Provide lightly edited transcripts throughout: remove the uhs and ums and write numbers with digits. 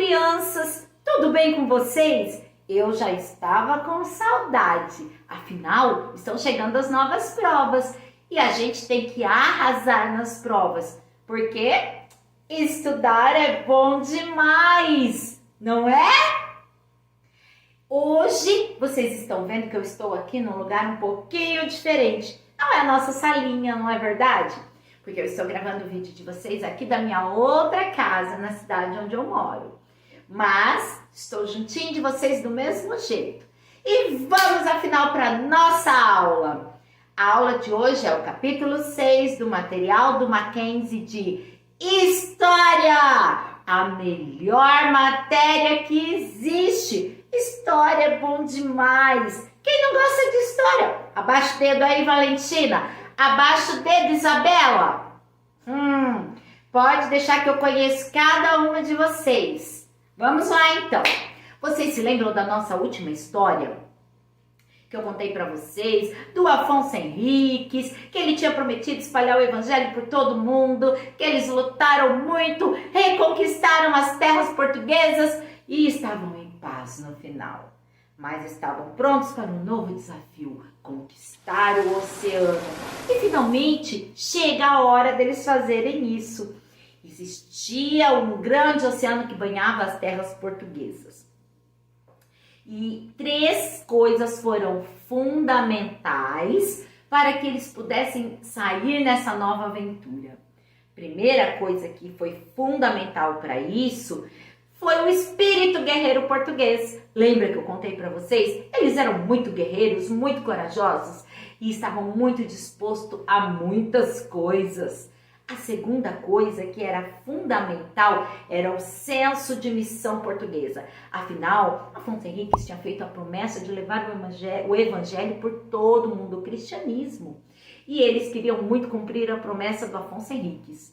crianças! Tudo bem com vocês? Eu já estava com saudade. Afinal, estão chegando as novas provas e a gente tem que arrasar nas provas, porque estudar é bom demais, não é? Hoje, vocês estão vendo que eu estou aqui num lugar um pouquinho diferente. Não é a nossa salinha, não é verdade? Porque eu estou gravando o vídeo de vocês aqui da minha outra casa, na cidade onde eu moro. Mas estou juntinho de vocês do mesmo jeito. E vamos, afinal, para a nossa aula. A aula de hoje é o capítulo 6 do material do Mackenzie de História. A melhor matéria que existe. História é bom demais. Quem não gosta de história? Abaixa o dedo aí, Valentina. Abaixa o dedo, Isabela. Pode deixar que eu conheço cada uma de vocês. Vamos lá, então. Vocês se lembram da nossa última história? Que eu contei para vocês, do Afonso Henriques, que ele tinha prometido espalhar o evangelho por todo mundo, que eles lutaram muito, reconquistaram as terras portuguesas e estavam em paz no final. Mas estavam prontos para um novo desafio, conquistar o oceano. E finalmente chega a hora deles fazerem isso. Existia um grande oceano que banhava as terras portuguesas. E 3 coisas foram fundamentais para que eles pudessem sair nessa nova aventura. Primeira coisa que foi fundamental para isso foi o espírito guerreiro português. Lembra que eu contei para vocês? Eles eram muito guerreiros, muito corajosos e estavam muito dispostos a muitas coisas. A segunda coisa que era fundamental era o senso de missão portuguesa. Afinal, Afonso Henriques tinha feito a promessa de levar o evangelho por todo o mundo, o cristianismo. E eles queriam muito cumprir a promessa do Afonso Henriques.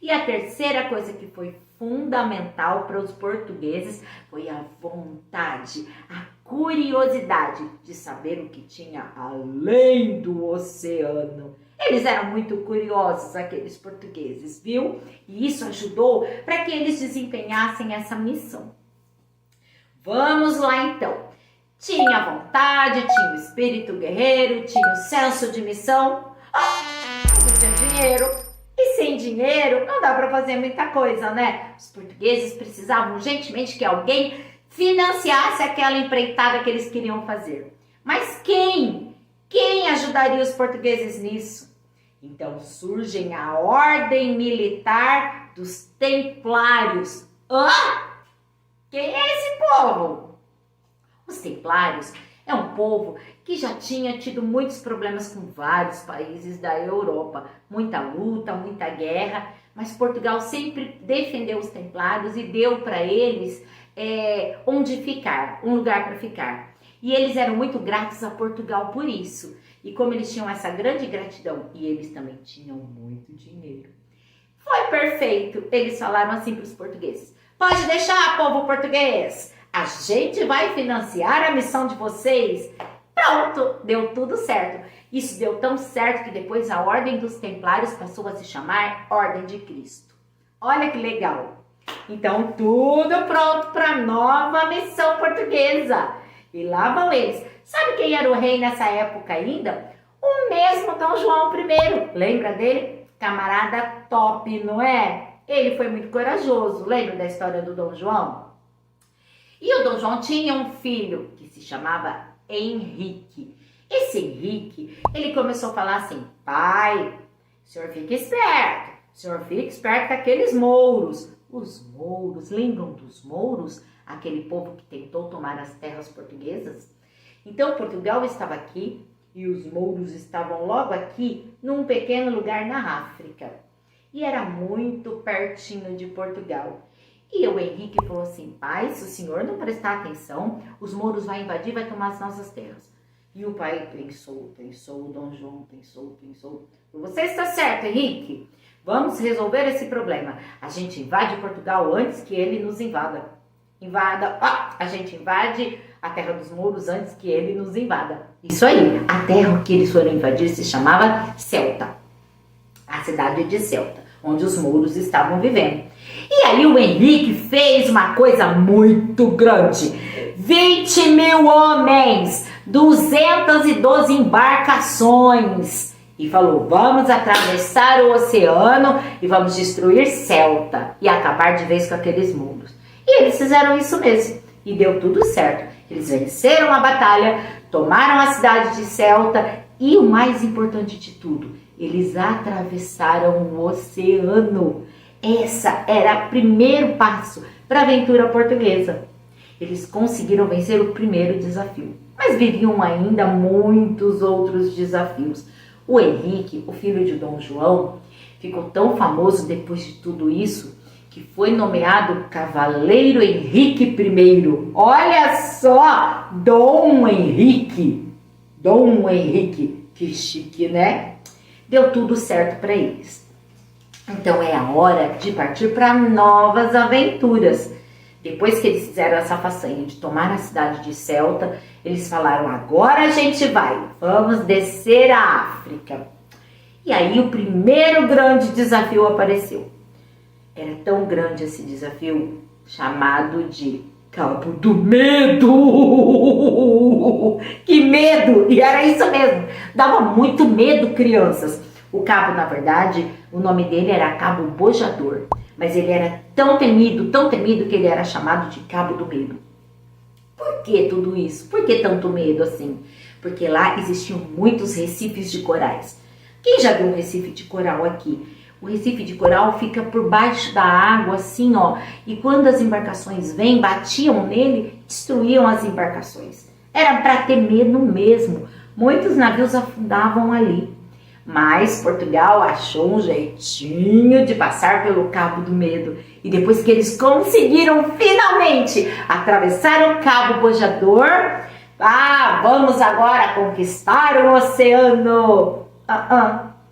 E a terceira coisa que foi fundamental para os portugueses foi a vontade, a curiosidade de saber o que tinha além do oceano. Eles eram muito curiosos, aqueles portugueses, viu? E isso ajudou para que eles desempenhassem essa missão. Vamos lá, então. Tinha vontade, tinha o espírito guerreiro, tinha o senso de missão. Não tinha dinheiro. E sem dinheiro não dá para fazer muita coisa, né? Os portugueses precisavam urgentemente que alguém financiasse aquela empreitada que eles queriam fazer. Mas quem? Quem ajudaria os portugueses nisso? Então surgem a ordem militar dos templários. Quem é esse povo? Os templários é um povo que já tinha tido muitos problemas com vários países da Europa. Muita luta, muita guerra, mas Portugal sempre defendeu os templários e deu para eles onde ficar, um lugar para ficar. E eles eram muito gratos a Portugal por isso. E como eles tinham essa grande gratidão e eles também tinham muito dinheiro, foi perfeito. Eles falaram assim para os portugueses: pode deixar, povo português, a gente vai financiar a missão de vocês. Pronto, deu tudo certo. Isso deu tão certo que depois a Ordem dos Templários passou a se chamar Ordem de Cristo. Olha que legal. Então tudo pronto para a nova missão portuguesa. E lá vão eles. Sabe quem era o rei nessa época ainda? O mesmo Dom João I. Lembra dele? Camarada top, não é? Ele foi muito corajoso. Lembra da história do Dom João? E o Dom João tinha um filho que se chamava Henrique. Esse Henrique, ele começou a falar assim: pai, o senhor fica esperto. O senhor fica esperto com aqueles mouros. Os mouros, lembram dos mouros? Aquele povo que tentou tomar as terras portuguesas. Então Portugal estava aqui e os mouros estavam logo aqui num pequeno lugar na África. E era muito pertinho de Portugal. E o Henrique falou assim: pai, se o senhor não prestar atenção, os mouros vão invadir, vai tomar as nossas terras. E o pai pensou, o Dom João pensou. Você está certo, Henrique. Vamos resolver esse problema. A gente invade Portugal antes que ele nos invada. A gente invade a terra dos mouros antes que ele nos invada. Isso aí, a terra que eles foram invadir se chamava Celta. A cidade de Celta, onde os mouros estavam vivendo. E E aí o Henrique fez uma coisa muito grande. 20 mil homens, 212 embarcações. E falou, vamos atravessar o oceano e vamos destruir Celta e acabar de vez com aqueles mundos. E eles fizeram isso mesmo. E deu tudo certo. Eles venceram a batalha, tomaram a cidade de Celta e o mais importante de tudo, eles atravessaram o oceano. Essa era o primeiro passo para a aventura portuguesa. Eles conseguiram vencer o primeiro desafio, mas viriam ainda muitos outros desafios. O Henrique, o filho de Dom João, ficou tão famoso depois de tudo isso que foi nomeado Cavaleiro Henrique I. Olha só, Dom Henrique, que chique, né? Deu tudo certo para eles. Então é a hora de partir para novas aventuras. Depois que eles fizeram essa façanha de tomar a cidade de Celta, eles falaram, agora a gente vai, vamos descer a África. E aí o primeiro grande desafio apareceu. Era tão grande esse desafio, chamado de Cabo do Medo. Que medo! E era isso mesmo, dava muito medo, crianças. O cabo, na verdade, o nome dele era Cabo Bojador. Mas ele era tão temido que ele era chamado de Cabo do Medo. Por que tudo isso? Por que tanto medo assim? Porque lá existiam muitos recifes de corais. Quem já viu um recife de coral aqui? O recife de coral fica por baixo da água, assim, ó. E quando as embarcações vêm, batiam nele, destruíam as embarcações. Era para ter medo mesmo. Muitos navios afundavam ali. Mas Portugal achou um jeitinho de passar pelo Cabo do Medo. E depois que eles conseguiram finalmente atravessar o Cabo Bojador, vamos agora conquistar o oceano.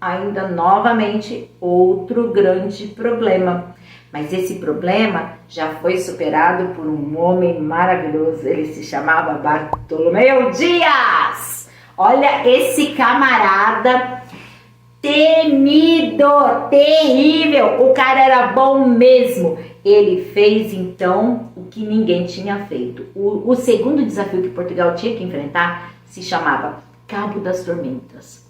Ainda novamente outro grande problema. Mas esse problema já foi superado por um homem maravilhoso. Ele se chamava Bartolomeu Dias. Olha esse camarada temido, terrível. O cara era bom mesmo. Ele fez então o que ninguém tinha feito. O segundo desafio que Portugal tinha que enfrentar se chamava Cabo das Tormentas.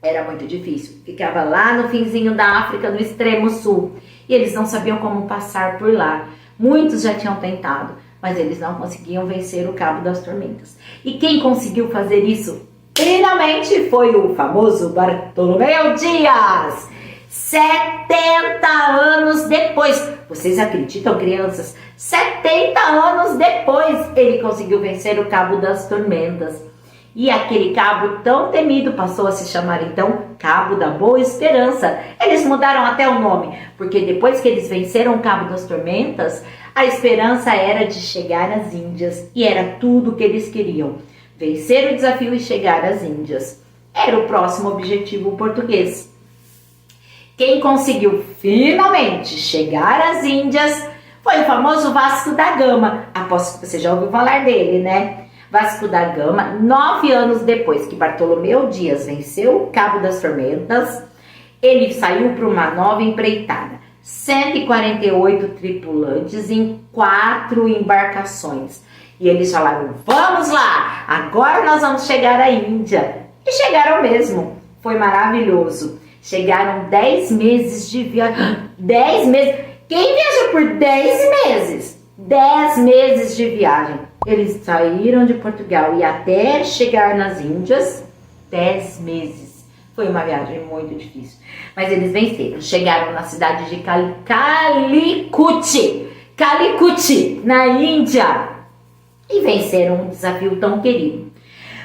Era muito difícil. Ficava lá no finzinho da África, no extremo sul. E eles não sabiam como passar por lá. Muitos já tinham tentado, mas eles não conseguiam vencer o Cabo das Tormentas. E quem conseguiu fazer isso finalmente foi o famoso Bartolomeu Dias. 70 anos depois. Vocês acreditam, crianças? 70 anos depois ele conseguiu vencer o Cabo das Tormentas. E aquele cabo tão temido passou a se chamar então Cabo da Boa Esperança. Eles mudaram até o nome, porque depois que eles venceram o Cabo das Tormentas, a esperança era de chegar às Índias. E era tudo o que eles queriam. Vencer o desafio e chegar às Índias. Era o próximo objetivo português. Quem conseguiu finalmente chegar às Índias foi o famoso Vasco da Gama. Aposto que você já ouviu falar dele, né? Vasco da Gama, 9 anos depois que Bartolomeu Dias venceu o Cabo das Tormentas, ele saiu para uma nova empreitada. 148 tripulantes em 4 embarcações. E eles falaram, vamos lá, agora nós vamos chegar à Índia. E chegaram mesmo, foi maravilhoso. Chegaram 10 meses de viagem. 10 meses? Quem viaja por 10 meses? 10 meses de viagem. Eles saíram de Portugal e até chegar nas Índias, 10 meses. Foi uma viagem muito difícil. Mas eles venceram. Chegaram na cidade de Calicut, na Índia. E venceram um desafio tão querido.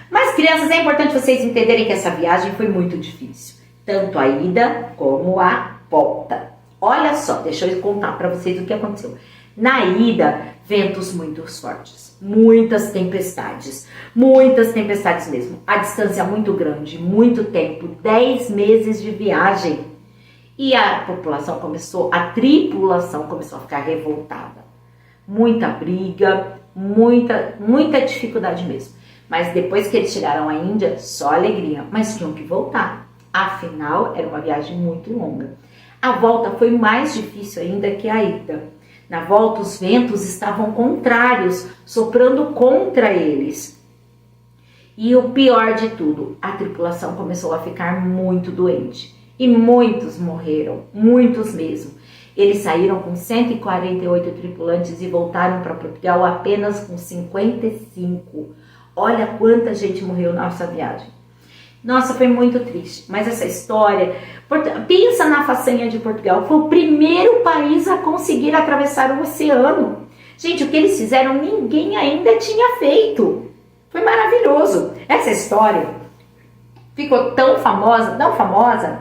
Mas, crianças, é importante vocês entenderem que essa viagem foi muito difícil. Tanto a ida como a volta. Olha só, deixa eu contar para vocês o que aconteceu. Na ida, ventos muito fortes, muitas tempestades mesmo. A distância muito grande, muito tempo, 10 meses de viagem. E a tripulação começou a ficar revoltada. Muita briga, muita dificuldade mesmo. Mas depois que eles chegaram à Índia, só alegria, mas tinham que voltar. Afinal, era uma viagem muito longa. A volta foi mais difícil ainda que a ida. Na volta, os ventos estavam contrários, soprando contra eles. E o pior de tudo, a tripulação começou a ficar muito doente. E muitos morreram, muitos mesmo. Eles saíram com 148 tripulantes e voltaram para Portugal apenas com 55. Olha quanta gente morreu na nossa viagem. Nossa, foi muito triste. Mas essa história... Pensa na façanha de Portugal. Foi o primeiro país a conseguir atravessar o oceano. Gente, o que eles fizeram, ninguém ainda tinha feito. Foi maravilhoso. Essa história ficou tão famosa,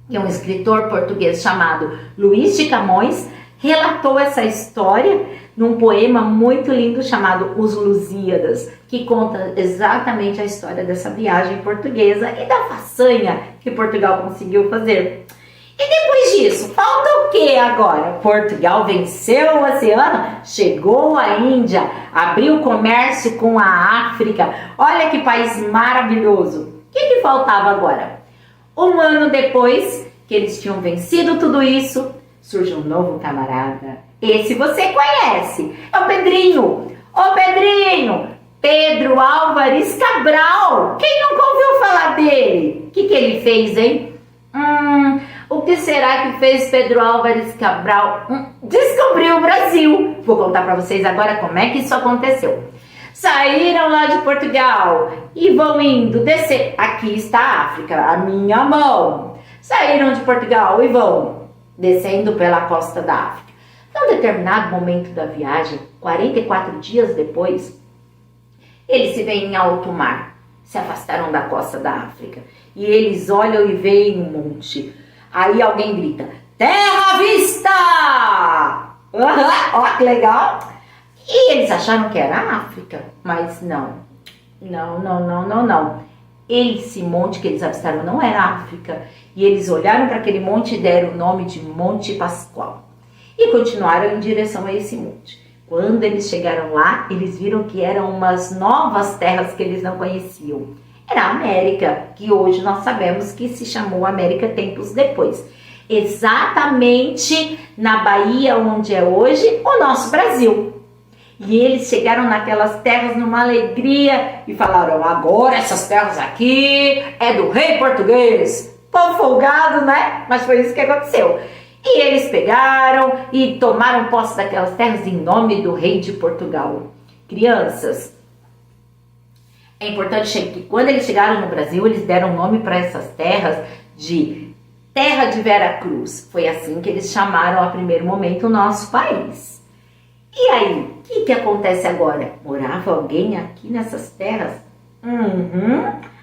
que um escritor português chamado Luís de Camões relatou essa história num poema muito lindo chamado Os Lusíadas, que conta exatamente a história dessa viagem portuguesa e da façanha que Portugal conseguiu fazer. E depois disso, falta o que agora? Portugal venceu o oceano, chegou à Índia, abriu comércio com a África. Olha que país maravilhoso. O que faltava agora? Um ano depois que eles tinham vencido tudo isso, surge um novo camarada. Esse você conhece, é o Pedrinho. Ô Pedrinho, Pedro Álvares Cabral. Quem nunca ouviu falar dele? O que ele fez, hein? O que será que fez Pedro Álvares Cabral? Descobriu o Brasil. Vou contar para vocês agora como é que isso aconteceu. Saíram lá de Portugal e vão indo descer. Aqui está a África, a minha mão. Saíram de Portugal e vão descendo pela costa da África. Em um determinado momento da viagem, 44 dias depois, eles se veem em alto mar. Se afastaram da costa da África. E eles olham e veem um monte. Aí alguém grita, terra à vista! Ó, que legal! E eles acharam que era a África, mas não. Esse monte que eles avistaram não era África. E eles olharam para aquele monte e deram o nome de Monte Pascoal. E continuaram em direção a esse monte. Quando eles chegaram lá, eles viram que eram umas novas terras que eles não conheciam. Era a América, que hoje nós sabemos que se chamou América tempos depois. Exatamente na Bahia, onde é hoje o nosso Brasil. E eles chegaram naquelas terras numa alegria e falaram, agora essas terras aqui é do rei português. Povo folgado, né? Mas foi isso que aconteceu. E eles pegaram e tomaram posse daquelas terras em nome do rei de Portugal. Crianças, é importante que quando eles chegaram no Brasil, eles deram nome para essas terras de Terra de Vera Cruz. Foi assim que eles chamaram a primeiro momento o nosso país. E aí, o que acontece agora? Morava alguém aqui nessas terras?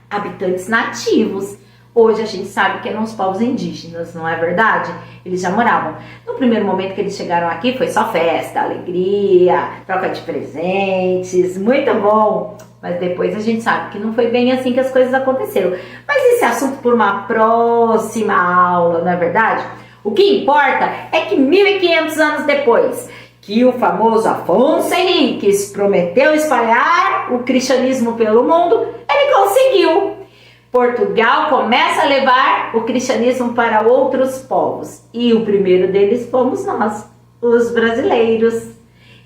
Habitantes nativos. Hoje a gente sabe que eram os povos indígenas, não é verdade? Eles já moravam. No primeiro momento que eles chegaram aqui foi só festa, alegria, troca de presentes, muito bom. Mas depois a gente sabe que não foi bem assim que as coisas aconteceram. Mas esse assunto por uma próxima aula, não é verdade? O que importa é que 1500 anos depois, que o famoso Afonso Henriques prometeu espalhar o cristianismo pelo mundo, ele conseguiu. Portugal começa a levar o cristianismo para outros povos. E o primeiro deles fomos nós, os brasileiros.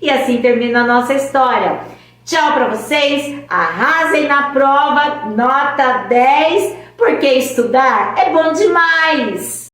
E assim termina a nossa história. Tchau para vocês, arrasem na prova, nota 10, porque estudar é bom demais!